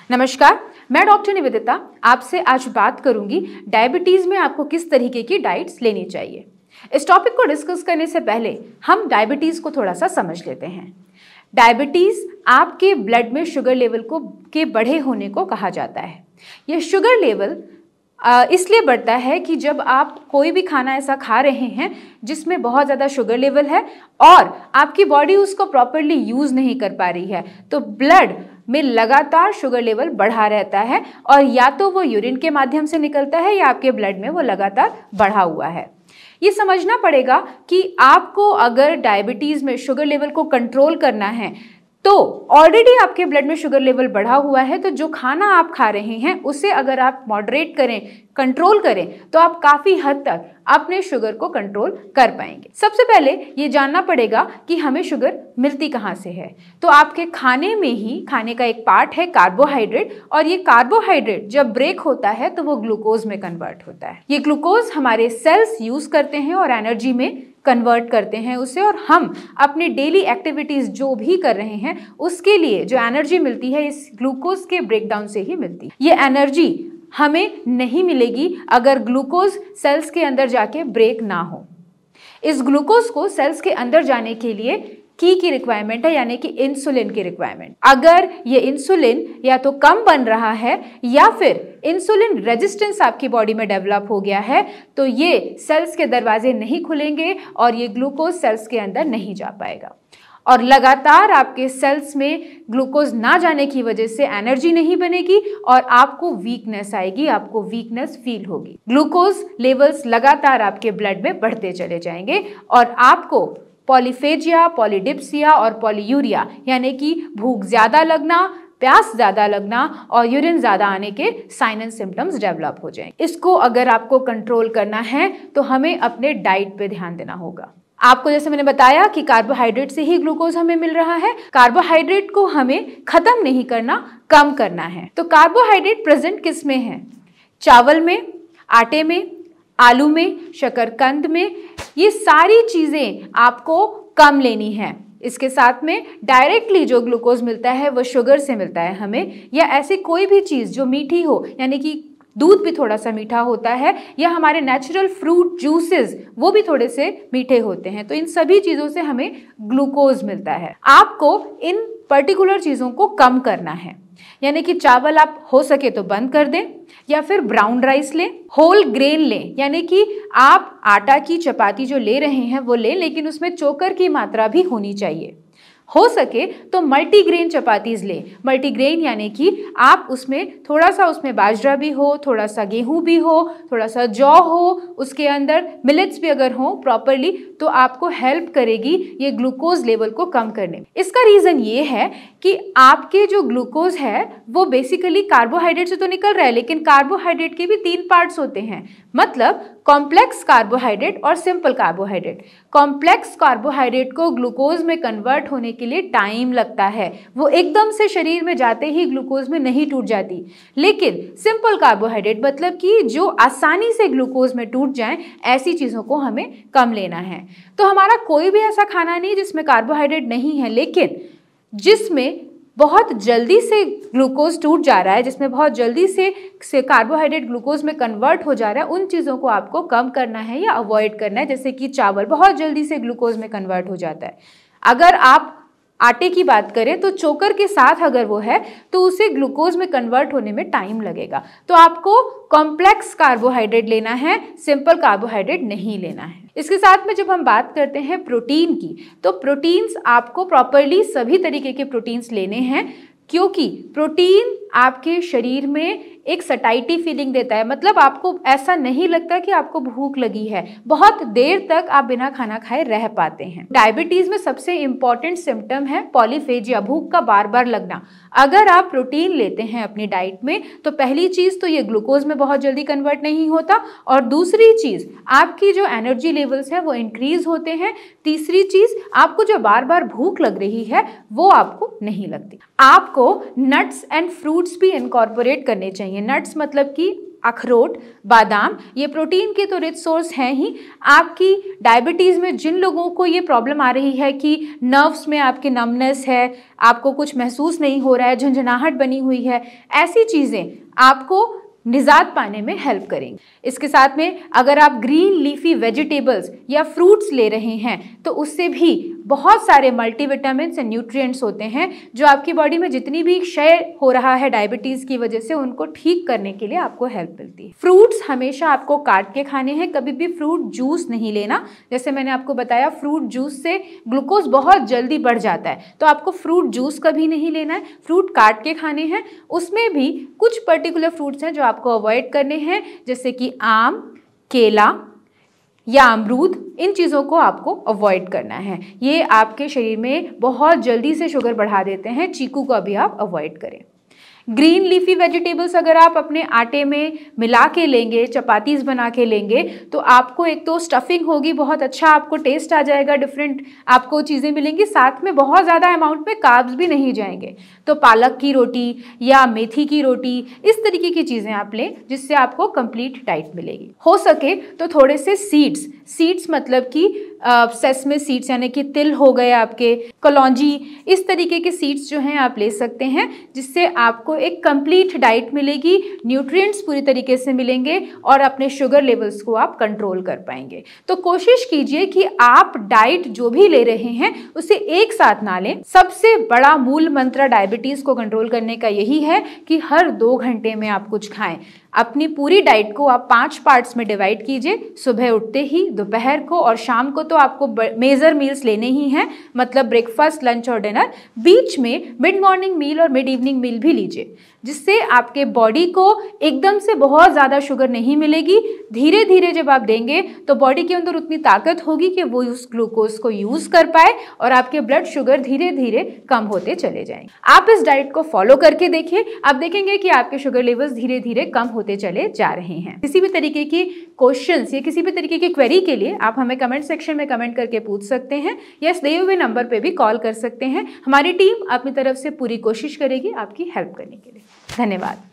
नमस्कार, मैं डॉक्टर निवेदिता आपसे आज बात करूंगी डायबिटीज में आपको किस तरीके की डाइट्स लेनी चाहिए। इस टॉपिक को डिस्कस करने से पहले हम डायबिटीज को थोड़ा सा समझ लेते हैं। डायबिटीज आपके ब्लड में शुगर लेवल के बढ़े होने को कहा जाता है। यह शुगर लेवल इसलिए बढ़ता है कि जब आप कोई भी खाना ऐसा खा रहे हैं जिसमें बहुत ज़्यादा शुगर लेवल है और आपकी बॉडी उसको प्रॉपरली यूज़ नहीं कर पा रही है, तो ब्लड में लगातार शुगर लेवल बढ़ा रहता है और या तो वो यूरिन के माध्यम से निकलता है या आपके ब्लड में वो लगातार बढ़ा हुआ है। ये समझना पड़ेगा कि आपको अगर डायबिटीज़ में शुगर लेवल को कंट्रोल करना है तो ऑलरेडी आपके ब्लड में शुगर लेवल बढ़ा हुआ है, तो जो खाना आप खा रहे हैं उसे अगर आप मॉडरेट करें, कंट्रोल करें, तो आप काफ़ी हद तक अपने शुगर को कंट्रोल कर पाएंगे। सबसे पहले ये जानना पड़ेगा कि हमें शुगर मिलती कहाँ से है। तो आपके खाने में ही खाने का एक पार्ट है कार्बोहाइड्रेट, और ये कार्बोहाइड्रेट जब ब्रेक होता है तो वो ग्लूकोज में कन्वर्ट होता है। ये ग्लूकोज हमारे सेल्स यूज़ करते हैं और एनर्जी में कन्वर्ट करते हैं उसे, और हम अपनी डेली एक्टिविटीज़ जो भी कर रहे हैं उसके लिए जो एनर्जी मिलती है इस ग्लूकोज के ब्रेकडाउन से ही मिलती है। ये एनर्जी हमें नहीं मिलेगी अगर ग्लूकोज सेल्स के अंदर जाके ब्रेक ना हो। इस ग्लूकोज को सेल्स के अंदर जाने के लिए की रिक्वायरमेंट है, यानी कि इंसुलिन की रिक्वायरमेंट। अगर ये इंसुलिन या तो कम बन रहा है या फिर इंसुलिन रेजिस्टेंस आपकी बॉडी में डेवलप हो गया है, तो ये सेल्स के दरवाजे नहीं खुलेंगे और ये ग्लूकोज सेल्स के अंदर नहीं जा पाएगा। और लगातार आपके सेल्स में ग्लूकोज ना जाने की वजह से एनर्जी नहीं बनेगी और आपको वीकनेस आएगी, आपको वीकनेस फील होगी। ग्लूकोज लेवल्स लगातार आपके ब्लड में बढ़ते चले जाएंगे और आपको पॉलीफेजिया, पॉलीडिप्सिया और पॉलीयूरिया यानी कि भूख ज़्यादा लगना, प्यास ज़्यादा लगना और यूरिन ज़्यादा आने के साइन एंड सिम्टम्स डेवलप हो जाएंगे। इसको अगर आपको कंट्रोल करना है तो हमें अपने डाइट पे ध्यान देना होगा। आपको जैसे मैंने बताया कि कार्बोहाइड्रेट से ही ग्लूकोज हमें मिल रहा है। कार्बोहाइड्रेट को हमें खत्म नहीं करना, कम करना है। तो कार्बोहाइड्रेट प्रेजेंट किस में है? चावल में, आटे में, आलू में, शकरकंद में। ये सारी चीज़ें आपको कम लेनी है। इसके साथ में डायरेक्टली जो ग्लूकोज मिलता है वो शुगर से मिलता है हमें, या ऐसी कोई भी चीज़ जो मीठी हो, यानी कि दूध भी थोड़ा सा मीठा होता है, या हमारे नेचुरल फ्रूट जूसेस वो भी थोड़े से मीठे होते हैं। तो इन सभी चीज़ों से हमें ग्लूकोज मिलता है। आपको इन पर्टिकुलर चीज़ों को कम करना है, यानी कि चावल आप हो सके तो बंद कर दें या फिर ब्राउन राइस लें, होल ग्रेन लें, यानी कि आप आटा की चपाती जो ले रहे हैं वो लें, लेकिन उसमें चोकर की मात्रा भी होनी चाहिए। हो सके तो मल्टीग्रेन चपातीज लें। मल्टीग्रेन यानी कि आप उसमें थोड़ा सा उसमें बाजरा भी हो, थोड़ा सा गेहूं भी हो, थोड़ा सा जौ हो, उसके अंदर मिलेट्स भी अगर हो प्रॉपरली, तो आपको हेल्प करेगी ये ग्लूकोज लेवल को कम करने में। इसका रीज़न ये है कि आपके जो ग्लूकोज है वो बेसिकली कार्बोहाइड्रेट से तो निकल रहा है, लेकिन कार्बोहाइड्रेट के भी 3 पार्ट्स होते हैं, मतलब कॉम्प्लेक्स कार्बोहाइड्रेट और सिंपल कार्बोहाइड्रेट। कॉम्प्लेक्स कार्बोहाइड्रेट को ग्लूकोज में कन्वर्ट होने के लिए टाइम लगता है, वो एकदम से शरीर में जाते ही ग्लूकोज में नहीं टूट जाती। लेकिन सिंपल कार्बोहाइड्रेट मतलब कि जो आसानी से ग्लूकोज में टूट जाएं, ऐसी चीज़ों को हमें कम लेना है। तो हमारा कोई भी ऐसा खाना नहीं जिसमें कार्बोहाइड्रेट नहीं है, लेकिन जिसमें बहुत जल्दी से ग्लूकोज टूट जा रहा है, जिसमें बहुत जल्दी से कार्बोहाइड्रेट ग्लूकोज में कन्वर्ट हो जा रहा है, उन चीज़ों को आपको कम करना है या अवॉइड करना है। जैसे कि चावल बहुत जल्दी से ग्लूकोज में कन्वर्ट हो जाता है। अगर आप आटे की बात करें तो चोकर के साथ अगर वो है तो उसे ग्लूकोज में कन्वर्ट होने में टाइम लगेगा। तो आपको कॉम्प्लेक्स कार्बोहाइड्रेट लेना है, सिंपल कार्बोहाइड्रेट नहीं लेना है। इसके साथ में जब हम बात करते हैं प्रोटीन की, तो प्रोटीन्स आपको प्रॉपरली सभी तरीके के प्रोटीन्स लेने हैं, क्योंकि प्रोटीन आपके शरीर में एक सटाइटी फीलिंग देता है, मतलब आपको ऐसा नहीं लगता कि आपको भूख लगी है, बहुत देर तक आप बिना खाना खाए रह पाते हैं। डायबिटीज में सबसे इंपॉर्टेंट सिम्टम है पॉलीफेजिया, भूख का बार बार लगना। अगर आप प्रोटीन लेते हैं अपनी डाइट में तो पहली चीज तो ये ग्लूकोज में बहुत जल्दी कन्वर्ट नहीं होता, और दूसरी चीज आपकी जो एनर्जी लेवल्स है वो इंक्रीज होते हैं। तीसरी चीज आपको जो बार बार भूख लग रही है वो आपको नहीं लगती। आपको नट्स एंड फ्रूट्स भी इनकॉर्पोरेट करने चाहिए। नट्स मतलब कि अखरोट, बादाम, ये प्रोटीन के तो रिच सोर्स हैं ही। आपकी डायबिटीज़ में जिन लोगों को ये प्रॉब्लम आ रही है कि नर्व्स में आपके नमनेस है, आपको कुछ महसूस नहीं हो रहा है, झंझनाहट बनी हुई है, ऐसी चीज़ें आपको निजात पाने में हेल्प करेंगे। इसके साथ में अगर आप ग्रीन लीफी वेजिटेबल्स या फ्रूट्स ले रहे हैं तो उससे भी बहुत सारे मल्टीविटामिन्स एंड न्यूट्रिएंट्स होते हैं जो आपकी बॉडी में जितनी भी क्षय हो रहा है डायबिटीज़ की वजह से उनको ठीक करने के लिए आपको हेल्प मिलती है। फ्रूट्स हमेशा आपको काट के खाने हैं, कभी भी फ्रूट जूस नहीं लेना। जैसे मैंने आपको बताया, फ्रूट जूस से ग्लूकोज बहुत जल्दी बढ़ जाता है, तो आपको फ्रूट जूस कभी नहीं लेना है, फ्रूट काट के खाने हैं। उसमें भी कुछ पर्टिकुलर फ्रूट्स हैं जो आपको अवॉइड करने हैं, जैसे कि आम, केला या अमरूद, इन चीज़ों को आपको अवॉइड करना है। ये आपके शरीर में बहुत जल्दी से शुगर बढ़ा देते हैं। चीकू को अभी आप अवॉइड करें। ग्रीन लीफी वेजिटेबल्स अगर आप अपने आटे में मिला के लेंगे, चपातीज बना के लेंगे, तो आपको एक तो स्टफिंग होगी, बहुत अच्छा आपको टेस्ट आ जाएगा, डिफरेंट आपको चीज़ें मिलेंगी, साथ में बहुत ज़्यादा अमाउंट में कार्ब्स भी नहीं जाएंगे। तो पालक की रोटी या मेथी की रोटी, इस तरीके की चीज़ें आप लें जिससे आपको कंप्लीट डाइट मिलेगी। हो सके तो थोड़े से सीड्स मतलब कि सेसमे सीड्स यानी कि तिल हो गए आपके, कलौंजी, इस तरीके के सीड्स जो हैं आप ले सकते हैं, जिससे आपको एक कंप्लीट डाइट मिलेगी, न्यूट्रिएंट्स पूरी तरीके से मिलेंगे और अपने शुगर लेवल्स को आप कंट्रोल कर पाएंगे। तो कोशिश कीजिए कि आप डाइट जो भी ले रहे हैं उसे एक साथ ना लें। सबसे बड़ा मूल मंत्र डायबिटीज़ को कंट्रोल करने का यही है कि हर 2 घंटे में आप कुछ खाएं। अपनी पूरी डाइट को आप 5 पार्ट्स में डिवाइड कीजिए। सुबह उठते ही, दोपहर को और शाम को तो आपको मेजर मील्स लेने ही हैं, मतलब ब्रेकफास्ट, लंच और डिनर। बीच में मिड मॉर्निंग मील और मिड इवनिंग मील भी लीजिए, जिससे आपके बॉडी को एकदम से बहुत ज़्यादा शुगर नहीं मिलेगी। धीरे धीरे जब आप देंगे तो बॉडी के अंदर उतनी ताकत होगी कि वो उस ग्लूकोज को यूज़ कर पाए और आपके ब्लड शुगर धीरे धीरे कम होते चले जाएंगे। आप इस डाइट को फॉलो करके देखिए, आप देखेंगे कि आपके शुगर लेवल्स धीरे धीरे कम होते चले जा रहे हैं। किसी भी तरीके की क्वेश्चंस या किसी भी तरीके की क्वेरी के लिए आप हमें कमेंट सेक्शन में कमेंट करके पूछ सकते हैं या इस दिए हुए नंबर पे भी कॉल कर सकते हैं। हमारी टीम अपनी तरफ से पूरी कोशिश करेगी आपकी हेल्प करने के लिए। धन्यवाद।